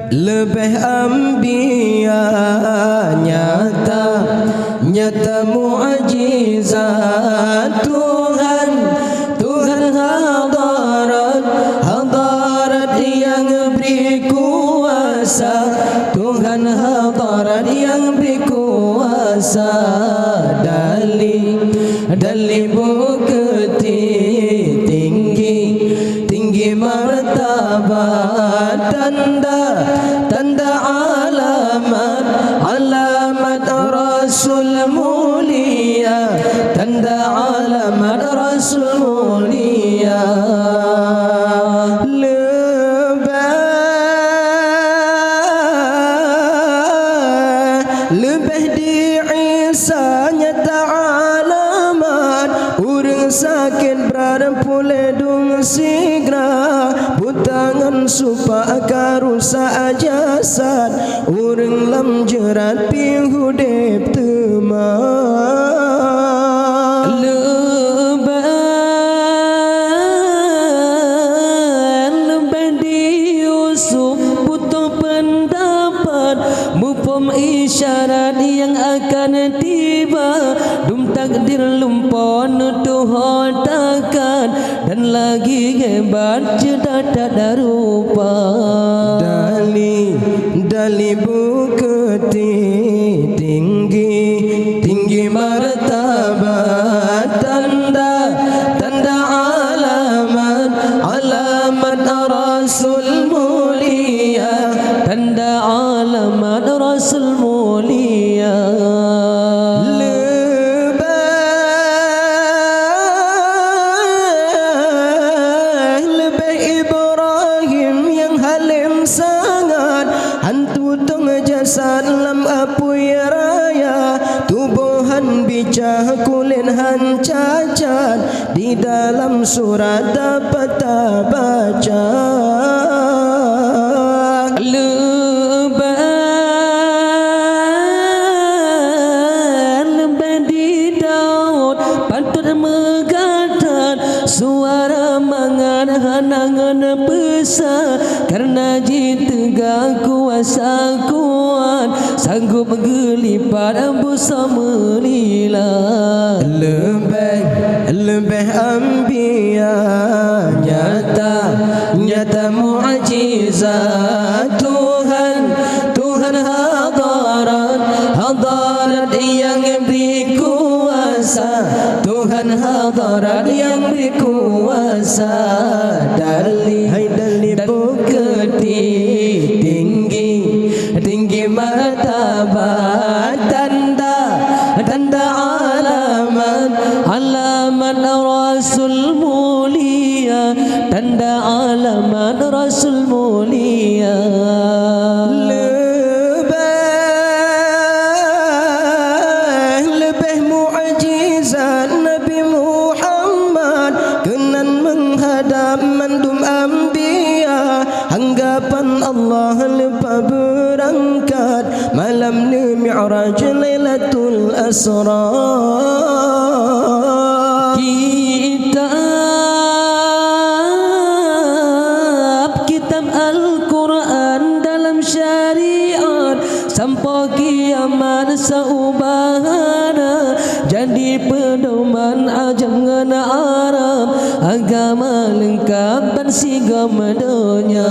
lebih ambiya, nyata mu'jizat Tuhan hadarat yang beri kuasa, Tuhan hadarat yang beri kuasa, dali bukti tinggi martabat, tanda alamat Rasul mulia, tanda alamat Rasul mulia. Lebih di Isa nyata alamat, urang sakit berada pulih dung sigra, butangan supa karusa jasad, urang lam jerat pi hudip teman. Lebih di Yusuf butuh pendapat, mupom isyarat yang akan tiba, dum takdir lumpon Tuhan takkan, dan lagi hebat jedak tak rupa. Dali bukti tinggi martabat, tanda alamat Rasul mulia, tanda alamat Rasul mulia. Lebih Ibrahim yang halim sangat, hantu tung jasad lam apui raya, tubuhan bicah kulin han cacat, di dalam surat dapat baca. Suara mangan besar, karena jitegak kuasa kuat, sanggup menggelipat busa melila. Lebih ambiya, nyata mu'jizat Tuhan hadarat yang beri kuasa, Tuhan hadarat yang beri kuasa, dali bukti tinggi martabat, tanda alamat Rasul mulia, tanda alamat Rasul mulia. Lebih mu'jizat Nabi Muhammad, kenan menghadap mandum ambiya, hanggapan Allah lepas berangkat, malam ni Mi'raj Lailatul Asra. Kitab Al-Quran dalam syariat, sampai kiamat seubahana, jadi pedoman ajam ngana Arab, agama lengkap dan sigam dunia.